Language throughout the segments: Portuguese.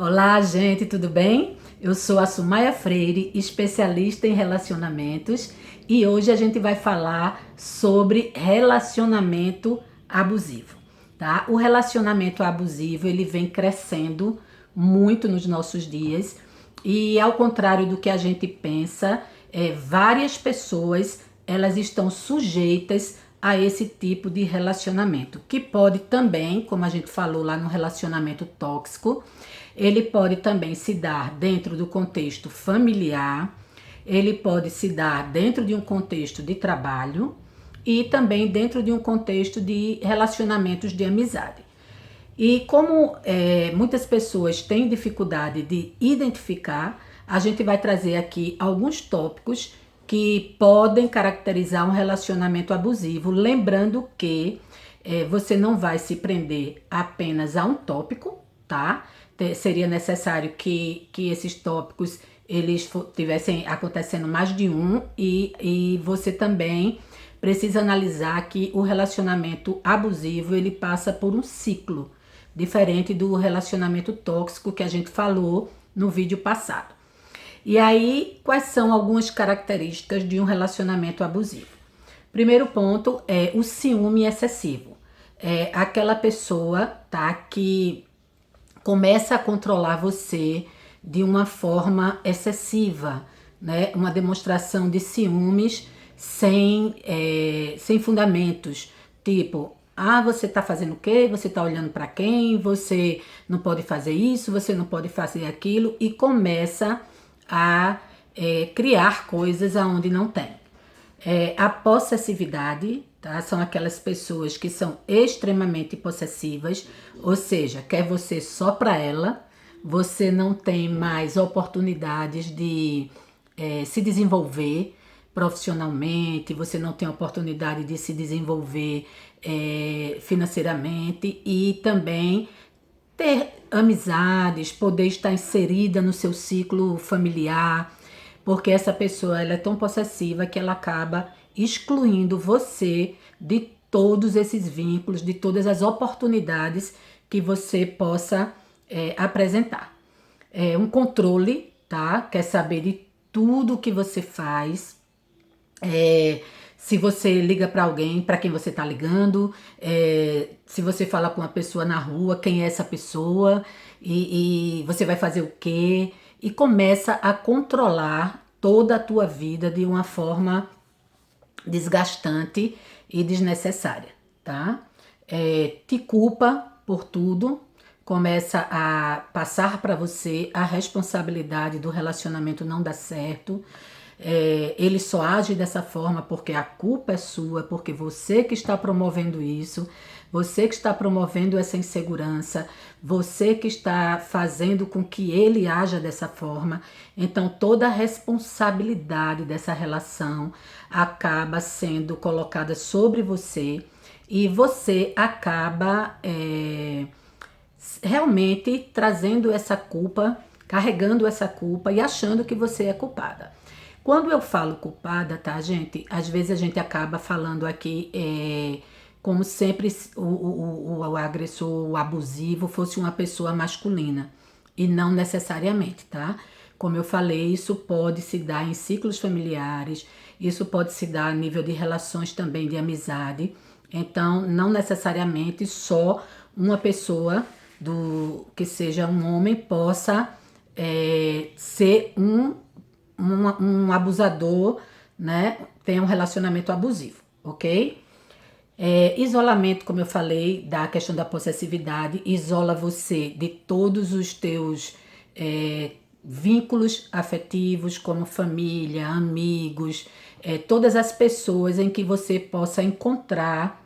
Olá, gente, tudo bem? Eu sou a Sumaia Freire, especialista em relacionamentos, e hoje a gente vai falar sobre relacionamento abusivo, tá? O relacionamento abusivo, ele vem crescendo muito nos nossos dias e ao contrário do que a gente pensa, várias pessoas, elas estão sujeitas a esse tipo de relacionamento, que pode também, como a gente falou lá no relacionamento tóxico, ele pode também se dar dentro do contexto familiar, ele pode se dar dentro de um contexto de trabalho e também dentro de um contexto de relacionamentos de amizade. E como muitas pessoas têm dificuldade de identificar, a gente vai trazer aqui alguns tópicos que podem caracterizar um relacionamento abusivo, lembrando que você não vai se prender apenas a um tópico, tá? Seria necessário que esses tópicos eles tivessem acontecendo mais de um e você também precisa analisar que o relacionamento abusivo ele passa por um ciclo diferente do relacionamento tóxico que a gente falou no vídeo passado. E aí, quais são algumas características de um relacionamento abusivo? Primeiro ponto é o ciúme excessivo. É aquela pessoa, tá, que começa a controlar você de uma forma excessiva, né? Uma demonstração de ciúmes sem fundamentos. Tipo, você tá fazendo o quê? Você tá olhando para quem? Você não pode fazer isso, você não pode fazer aquilo. E começa a criar coisas aonde não tem. A possessividade, tá? São aquelas pessoas que são extremamente possessivas, ou seja, quer você só para ela, você não tem mais oportunidades de se desenvolver profissionalmente, você não tem oportunidade de se desenvolver financeiramente e também ter amizades, poder estar inserida no seu ciclo familiar, porque essa pessoa ela é tão possessiva que ela acaba excluindo você de todos esses vínculos, de todas as oportunidades que você possa apresentar. É um controle, tá? Quer saber de tudo que você faz, se você liga para alguém, para quem você está ligando, se você fala com uma pessoa na rua, quem é essa pessoa e você vai fazer o quê? E começa a controlar toda a tua vida de uma forma desgastante e desnecessária, tá? Te culpa por tudo, começa a passar para você a responsabilidade do relacionamento não dar certo. Ele só age dessa forma porque a culpa é sua, porque você que está promovendo isso, você que está promovendo essa insegurança, você que está fazendo com que ele haja dessa forma. Então, toda a responsabilidade dessa relação acaba sendo colocada sobre você e você acaba realmente trazendo essa culpa, carregando essa culpa e achando que você é culpada. Quando eu falo culpada, tá, gente? Às vezes a gente acaba falando aqui como sempre o agressor, o abusivo, fosse uma pessoa masculina. E não necessariamente, tá? Como eu falei, isso pode se dar em ciclos familiares, isso pode se dar a nível de relações também de amizade. Então, não necessariamente só uma pessoa que seja um homem possa ser um abusador, né? Tem um relacionamento abusivo, ok? Isolamento, como eu falei, da questão da possessividade, isola você de todos os teus vínculos afetivos, como família, amigos, todas as pessoas em que você possa encontrar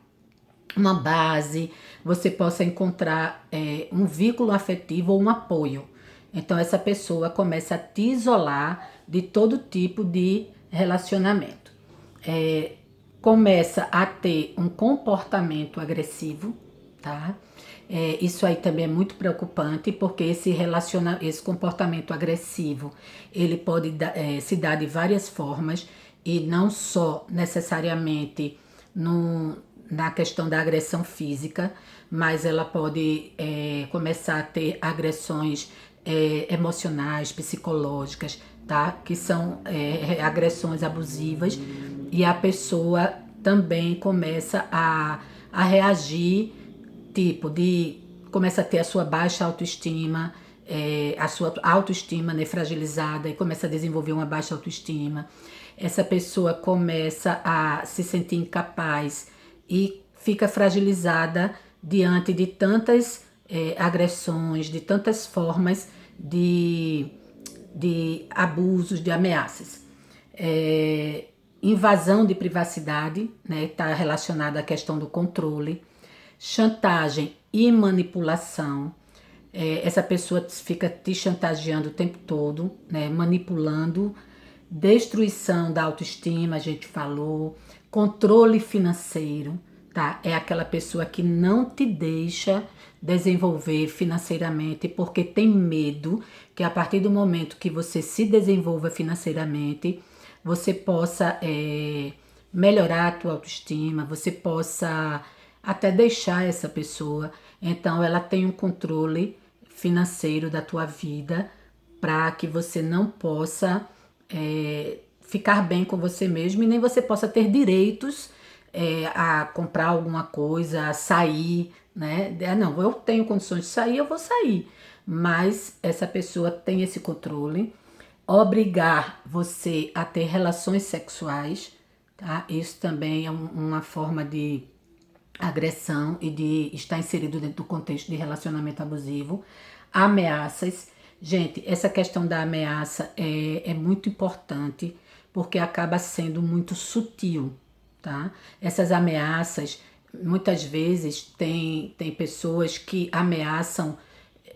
uma base, você possa encontrar um vínculo afetivo ou um apoio. Então, essa pessoa começa a te isolar de todo tipo de relacionamento. Começa a ter um comportamento agressivo, tá? Isso aí também é muito preocupante, porque esse comportamento agressivo, ele pode se dar de várias formas, e não só necessariamente na questão da agressão física, mas ela pode começar a ter agressões emocionais, psicológicas, tá? Que são agressões abusivas, e a pessoa também começa a reagir, tipo, começa a ter a sua baixa autoestima, a sua autoestima, né, fragilizada, e começa a desenvolver uma baixa autoestima. Essa pessoa começa a se sentir incapaz e fica fragilizada diante de tantas agressões, de tantas formas de abusos, de ameaças. Invasão de privacidade, né, está relacionada à questão do controle, chantagem e manipulação. Essa pessoa fica te chantageando o tempo todo, né, manipulando. Destruição da autoestima, a gente falou. Controle financeiro, tá? É aquela pessoa que não te deixa desenvolver financeiramente porque tem medo que a partir do momento que você se desenvolva financeiramente, você possa melhorar a tua autoestima, você possa até deixar essa pessoa. Então ela tem um controle financeiro da tua vida para que você não possa ficar bem com você mesmo, e nem você possa ter direitos a comprar alguma coisa, a sair, né? Não, eu tenho condições de sair, eu vou sair. Mas essa pessoa tem esse controle. Obrigar você a ter relações sexuais, tá? Isso também é uma forma de agressão e de estar inserido dentro do contexto de relacionamento abusivo. Ameaças. Gente, essa questão da ameaça é muito importante porque acaba sendo muito sutil, tá? Essas ameaças, muitas vezes, tem pessoas que ameaçam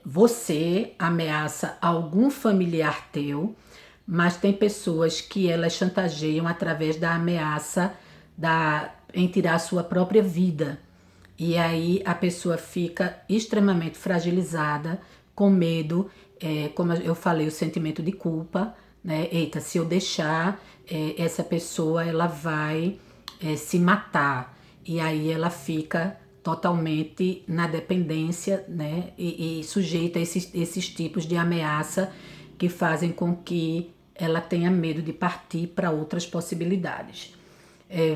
você, ameaça algum familiar teu, mas tem pessoas que elas chantageiam através da ameaça em tirar a sua própria vida. E aí a pessoa fica extremamente fragilizada, com medo, como eu falei, o sentimento de culpa, né? Eita, se eu deixar, essa pessoa ela vai se matar. E aí ela fica totalmente na dependência, né? E sujeita a esses tipos de ameaça que fazem com que ela tenha medo de partir para outras possibilidades.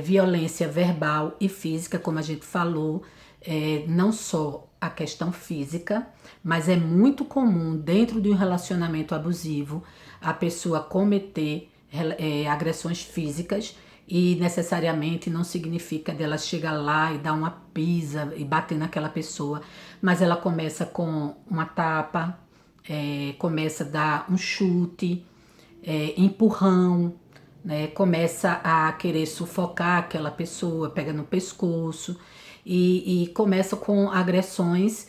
Violência verbal e física, como a gente falou, não só a questão física, mas é muito comum dentro de um relacionamento abusivo a pessoa cometer agressões físicas, e necessariamente não significa dela chegar lá e dar uma pisa e bater naquela pessoa, mas ela começa com uma tapa, começa a dar um chute, empurrão, né? Começa a querer sufocar aquela pessoa, pega no pescoço e começa com agressões,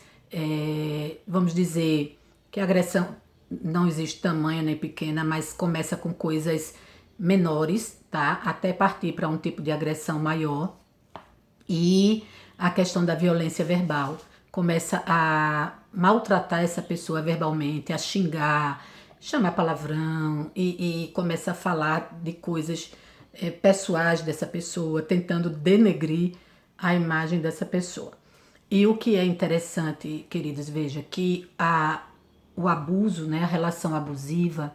vamos dizer que a agressão não existe tamanho nem pequena, mas começa com coisas menores, tá? Até partir para um tipo de agressão maior. E a questão da violência verbal, começa a maltratar essa pessoa verbalmente, a xingar, chamar palavrão e começa a falar de coisas pessoais dessa pessoa, tentando denegrir a imagem dessa pessoa. E o que é interessante, queridos, veja que o abuso, né, a relação abusiva,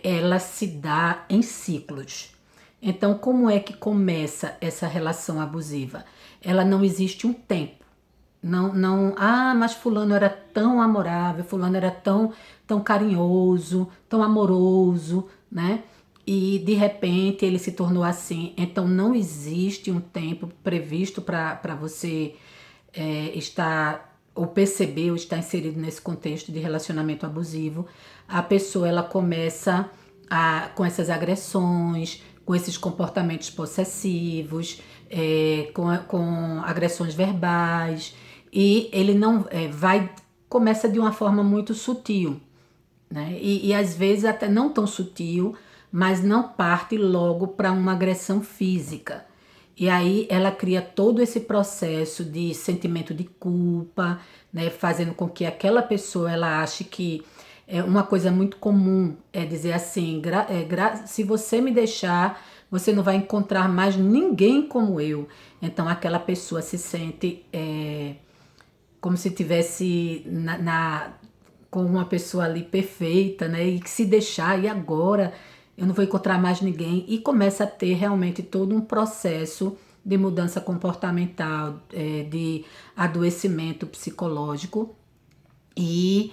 ela se dá em ciclos. Então, como é que começa essa relação abusiva? Ela não existe um tempo. Não, mas fulano era tão amorável, fulano era tão carinhoso, tão amoroso, né? E de repente ele se tornou assim. Então não existe um tempo previsto para você estar ou perceber ou estar inserido nesse contexto de relacionamento abusivo. A pessoa ela começa com essas agressões, com esses comportamentos possessivos, com agressões verbais, e ele não começa de uma forma muito sutil, né? E às vezes até não tão sutil, mas não parte logo para uma agressão física. E aí ela cria todo esse processo de sentimento de culpa, né, fazendo com que aquela pessoa ela ache que uma coisa muito comum é dizer assim, se você me deixar, você não vai encontrar mais ninguém como eu. Então aquela pessoa se sente como se tivesse com uma pessoa ali perfeita, né? E que se deixar, e agora eu não vou encontrar mais ninguém. E começa a ter realmente todo um processo de mudança comportamental, de adoecimento psicológico. E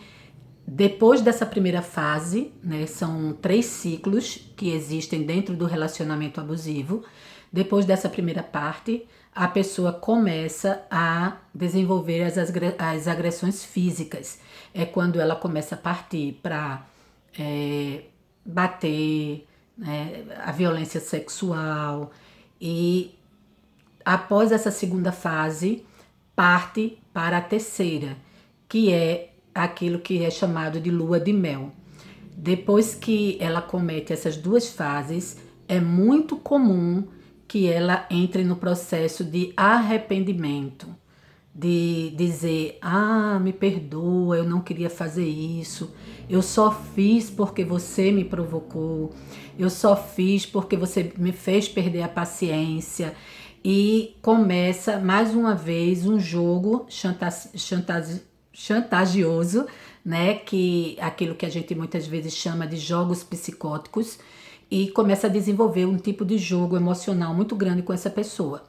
depois dessa primeira fase, né, são 3 ciclos que existem dentro do relacionamento abusivo. Depois dessa primeira parte, a pessoa começa a desenvolver as agressões físicas. É quando ela começa a partir para bater, né, a violência sexual. E após essa segunda fase, parte para a terceira, que é aquilo que é chamado de lua de mel. Depois que ela comete essas 2 fases, é muito comum que ela entre no processo de arrependimento, de dizer: ah, me perdoa, eu não queria fazer isso, eu só fiz porque você me provocou, eu só fiz porque você me fez perder a paciência. E começa mais uma vez um jogo chantagioso, né? Que aquilo que a gente muitas vezes chama de jogos psicóticos, e começa a desenvolver um tipo de jogo emocional muito grande com essa pessoa.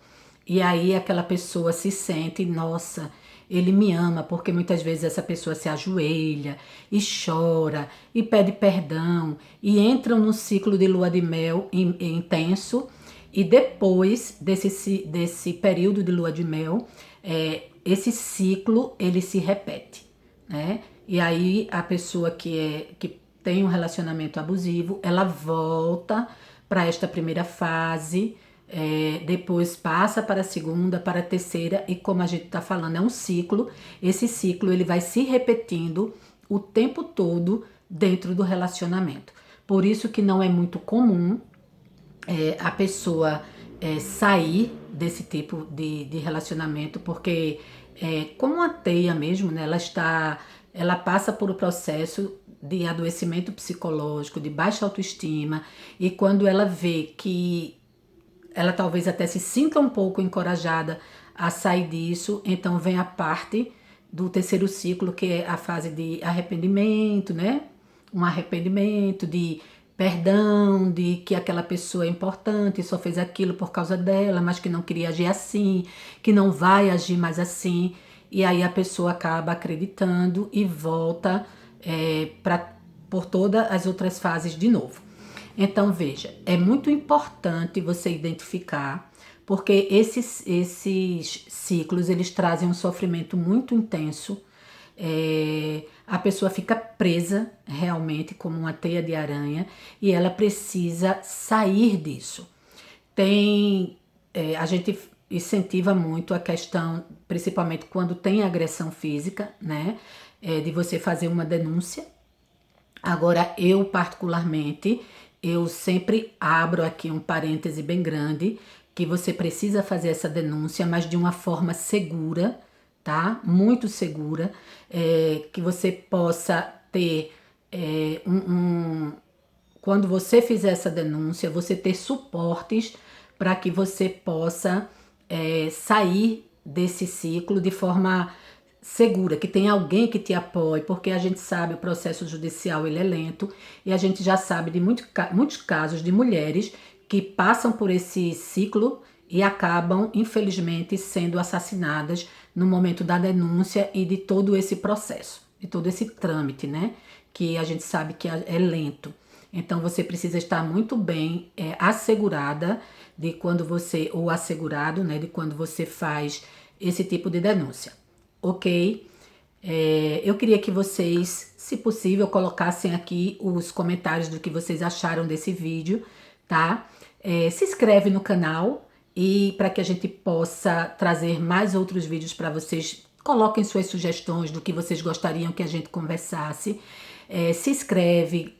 E aí aquela pessoa se sente, nossa, ele me ama, porque muitas vezes essa pessoa se ajoelha e chora e pede perdão e entram num ciclo de lua de mel intenso. E depois desse período de lua de mel, esse ciclo ele se repete, né? E aí a pessoa que tem um relacionamento abusivo, ela volta para esta primeira fase, depois passa para a segunda, para a terceira, e como a gente está falando, é um ciclo. Esse ciclo ele vai se repetindo o tempo todo dentro do relacionamento. Por isso que não é muito comum a pessoa sair desse tipo de relacionamento, porque como uma teia mesmo, né, ela passa por um processo de adoecimento psicológico, de baixa autoestima, e quando ela vê que ela talvez até se sinta um pouco encorajada a sair disso, então vem a parte do terceiro ciclo, que é a fase de arrependimento, né? Um arrependimento, de perdão, de que aquela pessoa é importante, só fez aquilo por causa dela, mas que não queria agir assim, que não vai agir mais assim. E aí a pessoa acaba acreditando e volta por todas as outras fases de novo. Então, veja, é muito importante você identificar, porque esses ciclos, eles trazem um sofrimento muito intenso. A pessoa fica presa realmente como uma teia de aranha e ela precisa sair disso. A gente incentiva muito a questão, principalmente quando tem agressão física, né? De você fazer uma denúncia. Agora, eu particularmente, eu sempre abro aqui um parêntese bem grande, que você precisa fazer essa denúncia, mas de uma forma segura, tá? Muito segura, que você possa ter quando você fizer essa denúncia, você ter suportes para que você possa sair desse ciclo de forma segura, que tem alguém que te apoie, porque a gente sabe o processo judicial ele é lento, e a gente já sabe de muitos casos de mulheres que passam por esse ciclo e acabam, infelizmente, sendo assassinadas no momento da denúncia e de todo esse processo, de todo esse trâmite, né? Que a gente sabe que é lento. Então, você precisa estar muito bem assegurada de quando você, ou assegurado, né, de quando você faz esse tipo de denúncia. Ok? Eu queria que vocês, se possível, colocassem aqui os comentários do que vocês acharam desse vídeo, tá? Se inscreve no canal, e para que a gente possa trazer mais outros vídeos para vocês, coloquem suas sugestões do que vocês gostariam que a gente conversasse. Se inscreve,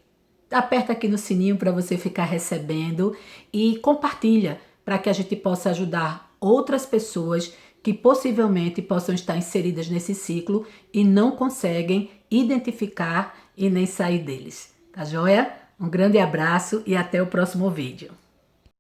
aperta aqui no sininho para você ficar recebendo e compartilha para que a gente possa ajudar outras pessoas que possivelmente possam estar inseridas nesse ciclo e não conseguem identificar e nem sair deles. Tá joia? Um grande abraço e até o próximo vídeo.